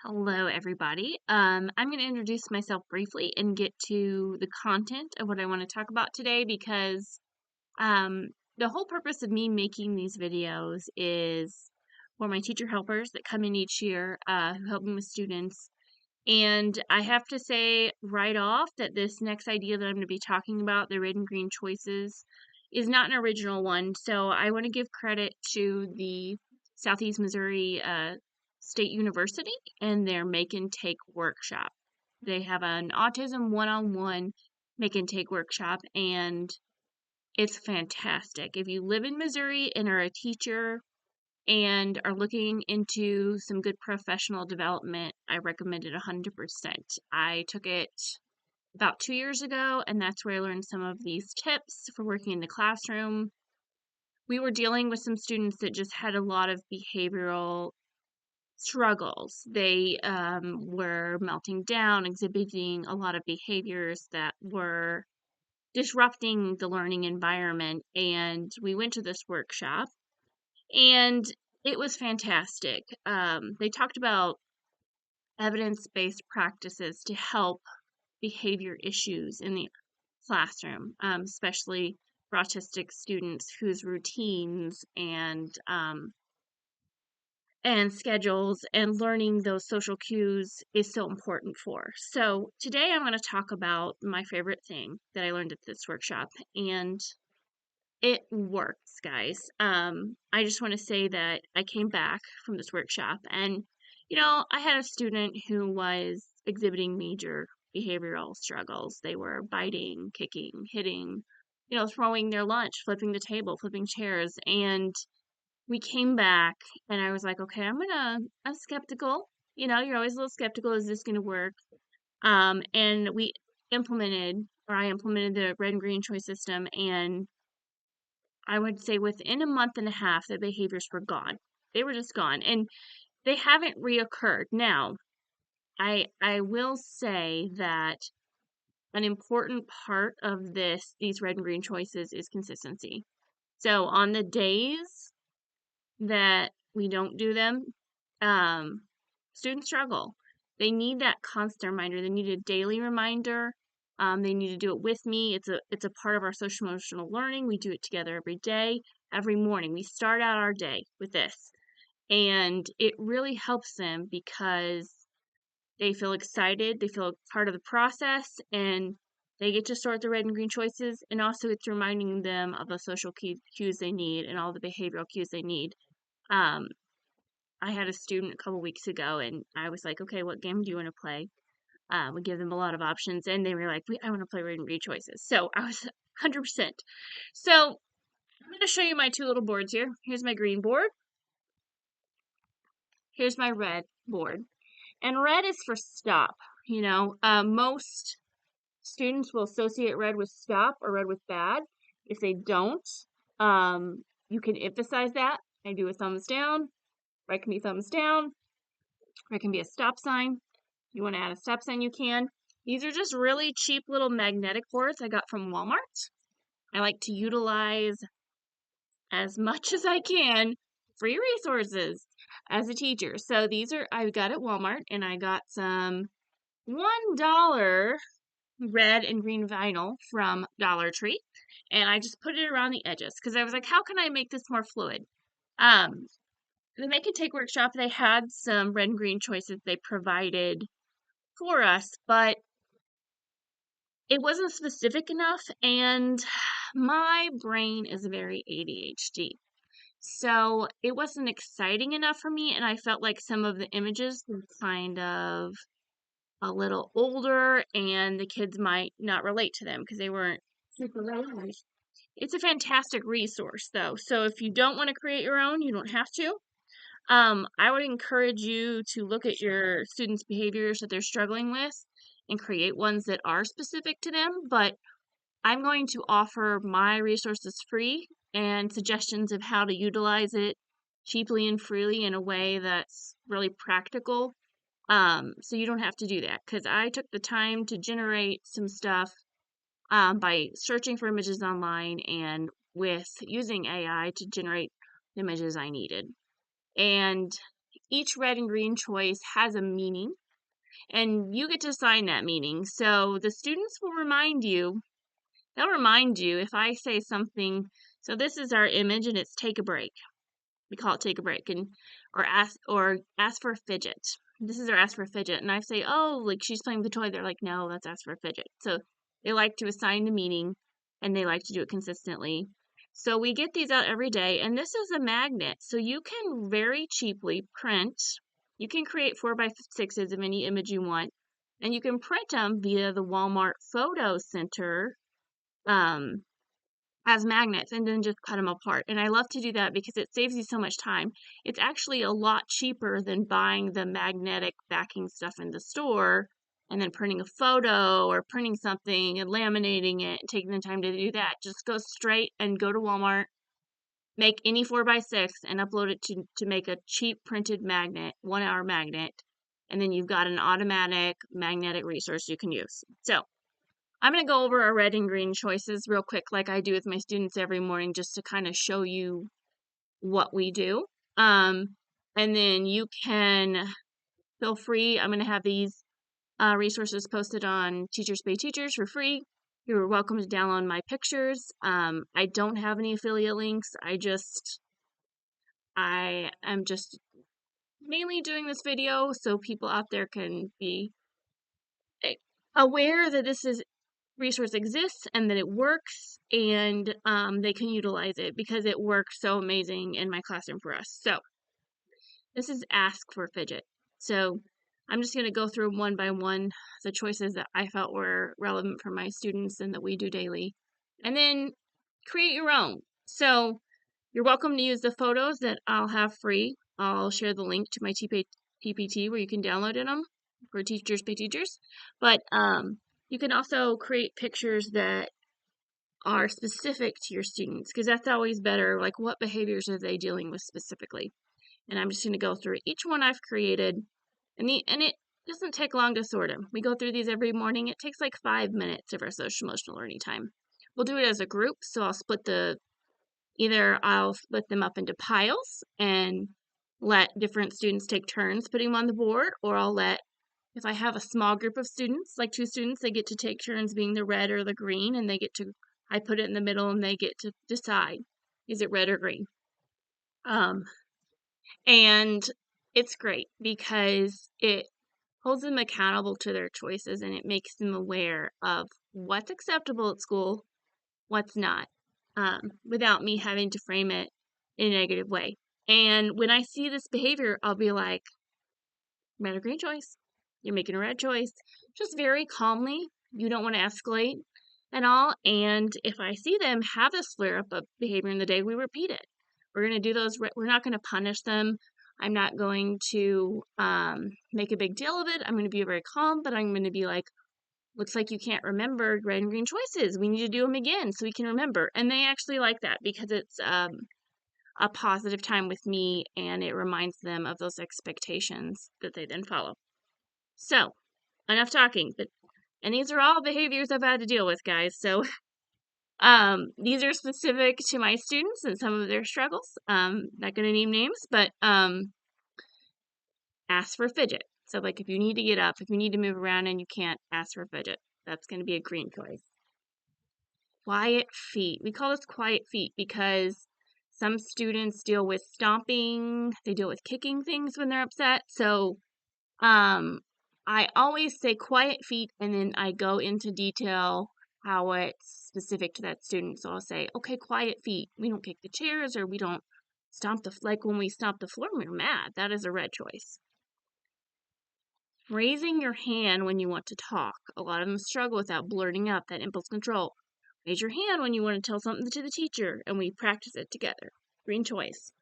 Hello, everybody. I'm going to introduce myself briefly and get to the content of what I want to talk about today because um, the whole purpose of me making these videos is for my teacher helpers that come in each year who help me with students. And I have to say right off that this next idea that I'm going to be talking about, the red and green choices, is not an original one. So I want to give credit to the Southeast Missouri State University and their Make and Take workshop. They have an autism one-on-one make and take workshop, and it's fantastic. If you live in Missouri and are a teacher and are looking into some good professional development, I recommend it 100%. I took it about 2 years ago, and that's where I learned some of these tips for working in the classroom. We were dealing with some students that just had a lot of behavioral struggles. They were melting down, exhibiting a lot of behaviors that were disrupting the learning environment. And we went to this workshop, and it was fantastic. They talked about evidence-based practices to help behavior issues in the classroom, especially for autistic students whose routines and schedules and learning those social cues is so important for. So today I'm going to talk about my favorite thing that I learned at this workshop, and it works, guys. I just want to say that I came back from this workshop and, I had a student who was exhibiting major behavioral struggles. They were biting, kicking, hitting, throwing their lunch, flipping the table, flipping chairs. And we came back and I was like, okay, I'm skeptical. You're always a little skeptical. Is this going to work? And I implemented the red and green choice system, and I would say within a month and a half, the behaviors were gone. They were just gone, and they haven't reoccurred. Now, I will say that an important part of these red and green choices is consistency. So on the days that we don't do them, um, students struggle. They need that constant reminder. They need a daily reminder. They need to do it with me. It's a part of our social emotional learning. We do it together every day, every morning. We start out our day with this, and it really helps them because they feel excited. They feel part of the process, and they get to sort the red and green choices. And also, it's reminding them of the social cues they need and all the behavioral cues they need. Um, I had a student a couple weeks ago, and I was like, okay, what game do you want to play? We give them a lot of options, and they were like, I want to play red and green choices. So I was 100%. So I'm going to show you my two little boards here. Here's my green board. Here's my red board. And red is for stop. Most students will associate red with stop or red with bad. If they don't, you can emphasize that. I do a thumbs down. Red can be thumbs down. Red can be a stop sign. You want to add a stop sign, you can. These are just really cheap little magnetic boards I got from Walmart. I like to utilize as much as I can free resources as a teacher. So I got at Walmart, and I got some $1 red and green vinyl from Dollar Tree, and I just put it around the edges because I was like, how can I make this more fluid? The Make and Take workshop, they had some red and green choices they provided for us, but it wasn't specific enough, and my brain is very ADHD. So it wasn't exciting enough for me, and I felt like some of the images were kind of a little older, and the kids might not relate to them because they weren't super relevant. It's a fantastic resource, though. So if you don't want to create your own, you don't have to. I would encourage you to look at your students' behaviors that they're struggling with and create ones that are specific to them. But I'm going to offer my resources free and suggestions of how to utilize it cheaply and freely in a way that's really practical. So you don't have to do that because I took the time to generate some stuff by searching for images online and with using AI to generate the images I needed. And each red and green choice has a meaning, and you get to assign that meaning. So the students will they'll remind you if I say something. So this is our image, and it's take a break. We call it take a break, and or ask for a fidget. This is our ask for a fidget, and I say, oh, like she's playing with the toy. They're like, no, that's ask for a fidget. So they like to assign the meaning, and they like to do it consistently. So we get these out every day, and this is a magnet, so you can very cheaply print. You can create 4x6s of any image you want, and you can print them via the Walmart Photo Center. Um, as magnets and then just cut them apart. And I love to do that because it saves you so much time. It's actually a lot cheaper than buying the magnetic backing stuff in the store and then printing a photo or printing something and laminating it and taking the time to do that. Just go straight and go to Walmart, make any 4x6 and upload it to make a cheap printed magnet, 1 hour magnet, and then you've got an automatic magnetic resource you can use. So I'm going to go over our red and green choices real quick, like I do with my students every morning, just to kind of show you what we do. And then you can feel free. I'm going to have these resources posted on Teachers Pay Teachers for free. You're welcome to download my pictures. I don't have any affiliate links. I am just mainly doing this video so people out there can be aware that this resource exists and that it works, and they can utilize it because it works so amazing in my classroom for us. So this is ask for fidget. So I'm just going to go through one by one the choices that I felt were relevant for my students and that we do daily, and then create your own. So you're welcome to use the photos that I'll have free. I'll share the link to my TPT where you can download them for Teachers Pay Teachers. But you can also create pictures that are specific to your students because that's always better. Like, what behaviors are they dealing with specifically? And I'm just going to go through each one I've created, and it doesn't take long to sort them. We go through these every morning. It takes like 5 minutes of our social emotional learning time. We'll do it as a group, so I'll split them up into piles and let different students take turns putting them on the board, or if I have a small group of students, like 2 students, they get to take turns being the red or the green, and I put it in the middle, and they get to decide, is it red or green? And it's great because it holds them accountable to their choices, and it makes them aware of what's acceptable at school, what's not, without me having to frame it in a negative way. And when I see this behavior, I'll be like, red or green choice. You're making a red choice. Just very calmly. You don't want to escalate and all. And if I see them have this flare up of behavior in the day, we repeat it. We're going to do those. We're not going to punish them. I'm not going to make a big deal of it. I'm going to be very calm, but I'm going to be like, looks like you can't remember red and green choices. We need to do them again so we can remember. And they actually like that because it's a positive time with me, and it reminds them of those expectations that they then follow. So, enough talking, and these are all behaviors I've had to deal with, guys. So, these are specific to my students and some of their struggles. Not going to name names, but ask for a fidget. So, like, if you need to get up, if you need to move around and you can't, ask for a fidget. That's going to be a green choice. Quiet feet. We call this quiet feet because some students deal with stomping, they deal with kicking things when they're upset. So, I always say quiet feet, and then I go into detail how it's specific to that student. So I'll say, okay, quiet feet. We don't kick the chairs, or we don't stomp like when we stomp the floor when we're mad. That is a red choice. Raising your hand when you want to talk. A lot of them struggle with that blurting out, that impulse control. Raise your hand when you want to tell something to the teacher, and we practice it together. Green choice.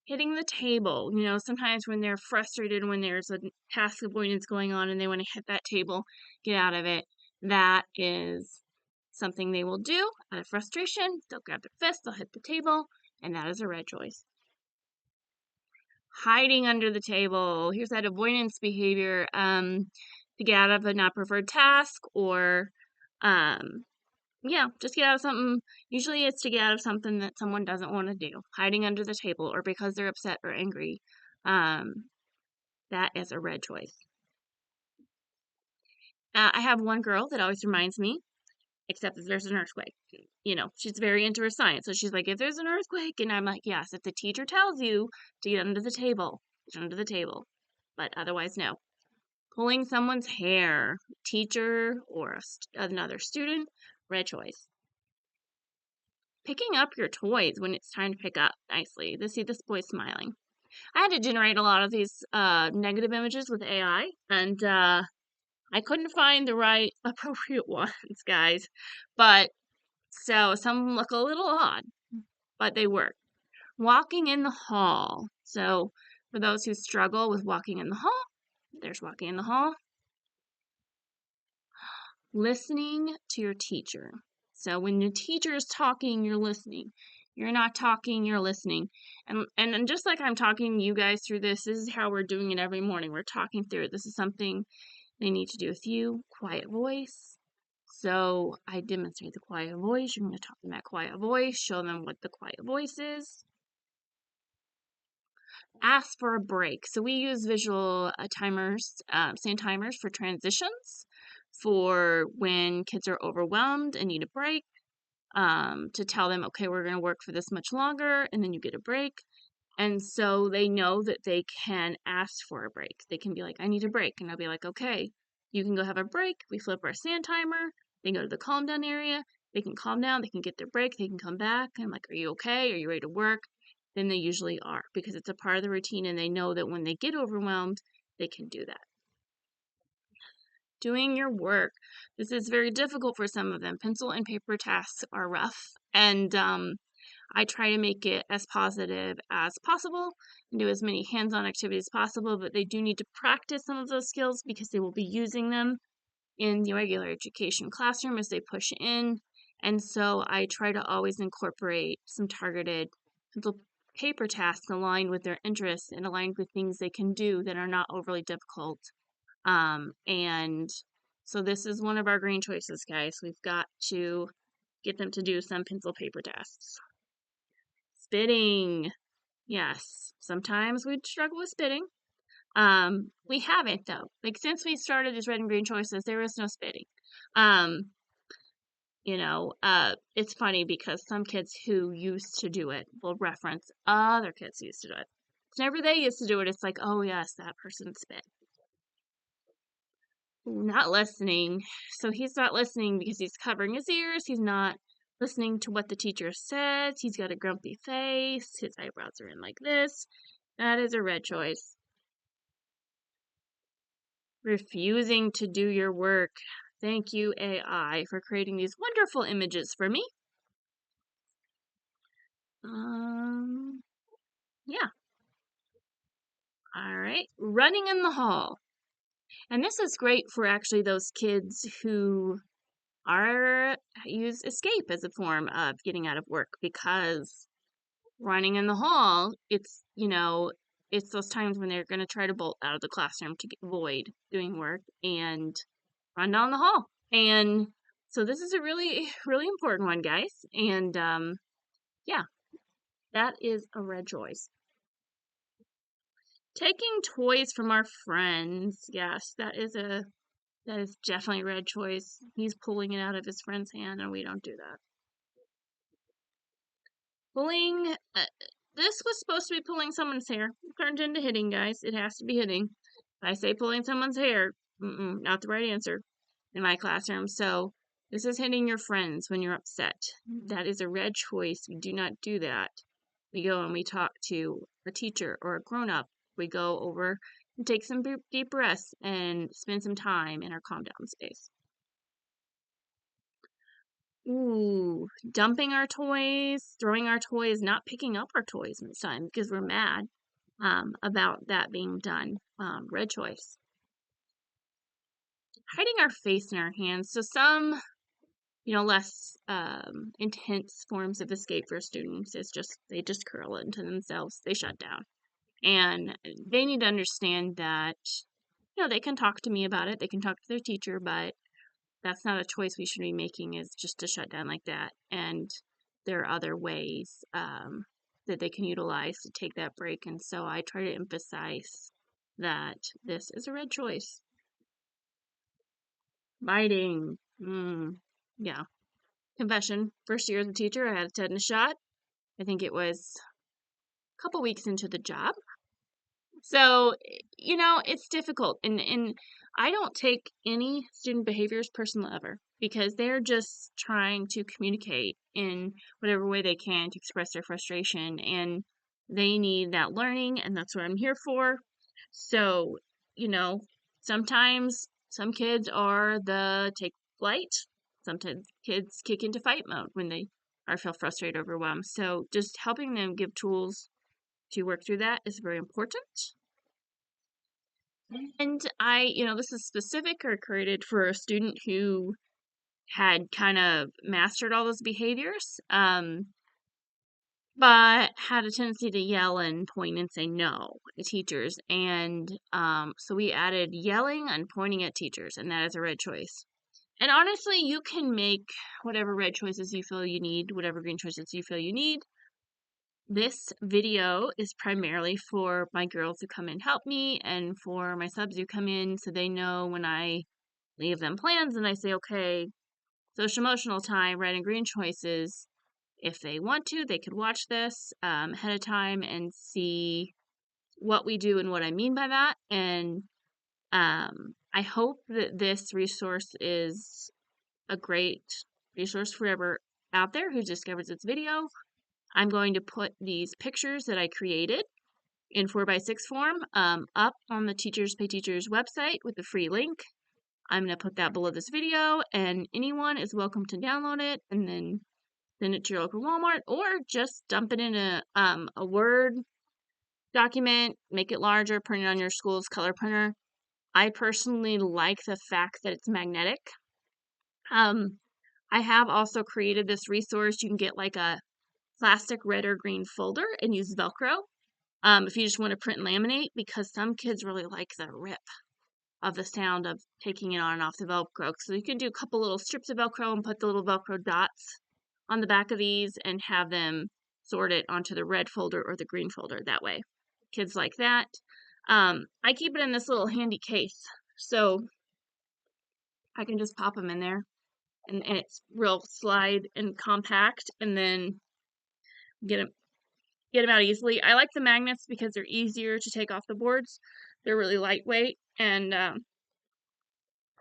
Hitting the table. Sometimes when they're frustrated, when there's a task avoidance going on and they want to hit that table, get out of it. That is something they will do out of frustration. They'll grab their fist, they'll hit the table, and that is a red choice. Hiding under the table. Here's that avoidance behavior to get out of a not preferred task, or Yeah, just get out of something. Usually it's to get out of something that someone doesn't want to do, hiding under the table or because they're upset or angry. Um, that is a red choice. I have one girl that always reminds me, except if there's an earthquake. She's very into her science. So she's like, if there's an earthquake, and I'm like, yes, if the teacher tells you to get under the table, get under the table. But otherwise, no. Pulling someone's hair, teacher or another student, red choice. Picking up your toys when it's time to pick up nicely. See this boy smiling. I had to generate a lot of these negative images with AI, and I couldn't find the right appropriate ones, guys. But so some look a little odd, but they work. Walking in the hall. So for those who struggle with walking in the hall, there's walking in the hall. Listening to your teacher. So when the teacher is talking, you're listening. You're not talking, you're listening. And just like I'm talking you guys through this is how we're doing it every morning. We're talking through it. This is something they need to do with you. Quiet voice. So I demonstrate the quiet voice. You're going to talk in that quiet voice. Show them what the quiet voice is. Ask for a break. So we use visual timers, stand timers for transitions, for when kids are overwhelmed and need a break, to tell them, okay, we're going to work for this much longer, and then you get a break. And so they know that they can ask for a break. They can be like, I need a break. And I'll be like, okay, you can go have a break. We flip our stand timer. They go to the calm down area. They can calm down. They can get their break. They can come back. I'm like, are you okay? Are you ready to work? Then they usually are because it's a part of the routine and they know that when they get overwhelmed, they can do that. Doing your work. This is very difficult for some of them. Pencil and paper tasks are rough, and I try to make it as positive as possible and do as many hands-on activities as possible, but they do need to practice some of those skills because they will be using them in the regular education classroom as they push in. And so I try to always incorporate some targeted pencil paper tasks aligned with their interests and aligned with things they can do that are not overly difficult. And so this is one of our green choices, guys. We've got to get them to do some pencil paper tasks. Spitting. Yes, sometimes we struggle with spitting. We haven't though. Like since we started these red and green choices, there is no spitting. Um, it's funny because some kids who used to do it will reference other kids who used to do it. Whenever they used to do it, it's like, oh yes, that person spit. Not listening. So he's not listening because he's covering his ears. He's not listening to what the teacher says. He's got a grumpy face. His eyebrows are in like this. That is a red choice. Refusing to do your work. Thank you, AI, for creating these wonderful images for me. Yeah. All right. Running in the hall. And this is great for actually those kids who use escape as a form of getting out of work because running in the hall, it's those times when they're going to try to bolt out of the classroom to avoid doing work and run down the hall. And so this is a really, really important one, guys. And yeah, that is a red choice. Taking toys from our friends. Yes, that is definitely a red choice. He's pulling it out of his friend's hand, and we don't do that. Pulling, this was supposed to be pulling someone's hair. It turned into hitting, guys. It has to be hitting. If I say pulling someone's hair, not the right answer in my classroom. So this is hitting your friends when you're upset. That is a red choice. We do not do that. We go and we talk to a teacher or a grown-up. We go over and take some deep breaths and spend some time in our calm down space. Ooh, dumping our toys, throwing our toys, not picking up our toys in the sun because we're mad about that being done. Red choice. Hiding our face in our hands. So some, less intense forms of escape for students is they just curl into themselves. They shut down. And they need to understand that, they can talk to me about it. They can talk to their teacher, but that's not a choice we should be making, is just to shut down like that. And there are other ways that they can utilize to take that break. And so I try to emphasize that this is a red choice. Biting. Yeah. Confession. First year as a teacher, I had a tetanus shot. I think it was a couple weeks into the job. So, it's difficult. And I don't take any student behaviors personal ever, because they're just trying to communicate in whatever way they can to express their frustration. And they need that learning, and that's what I'm here for. So, you know, sometimes some kids are the take flight. Sometimes kids kick into fight mode when they are feel frustrated, overwhelmed. So just helping them give tools to work through that is very important. And this is specific or created for a student who had kind of mastered all those behaviors, but had a tendency to yell and point and say no to teachers. And so we added yelling and pointing at teachers, and that is a red choice. And honestly, you can make whatever red choices you feel you need, whatever green choices you feel you need. This video is primarily for my girls who come in help me, and for my subs who come in, so they know when I leave them plans and I say, okay, social emotional time, red and green choices. If they want to, they could watch this ahead of time and see what we do and what I mean by that. And I hope that this resource is a great resource for whoever out there who discovers this video. I'm going to put these pictures that I created in 4x6 form up on the Teachers Pay Teachers website with a free link. I'm going to put that below this video, and anyone is welcome to download it and then send it to your local Walmart, or just dump it in a Word document, make it larger, print it on your school's color printer. I personally like the fact that it's magnetic. I have also created this resource. You can get like a plastic red or green folder and use Velcro if you just want to print and laminate, because some kids really like the rip of the sound of taking it on and off the Velcro. So you can do a couple little strips of Velcro and put the little Velcro dots on the back of these and have them sort it onto the red folder or the green folder that way. Kids like that. I keep it in this little handy case, so I can just pop them in there, and it's real slide and compact, and then get them out easily. I like the magnets because they're easier to take off the boards. They're really lightweight, and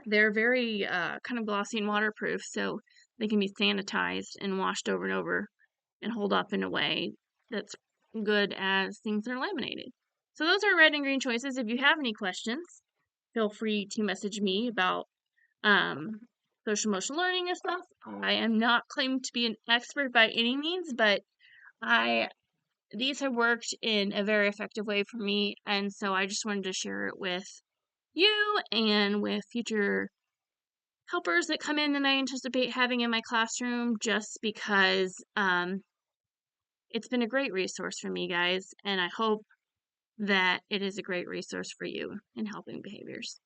they're very kind of glossy and waterproof, so they can be sanitized and washed over and over and hold up in a way that's good as things that are laminated. So those are red and green choices. If you have any questions, feel free to message me about social emotional learning and stuff. I am not claiming to be an expert by any means, but these have worked in a very effective way for me, and so I just wanted to share it with you and with future helpers that come in that I anticipate having in my classroom, just because it's been a great resource for me, guys, and I hope that it is a great resource for you in helping behaviors.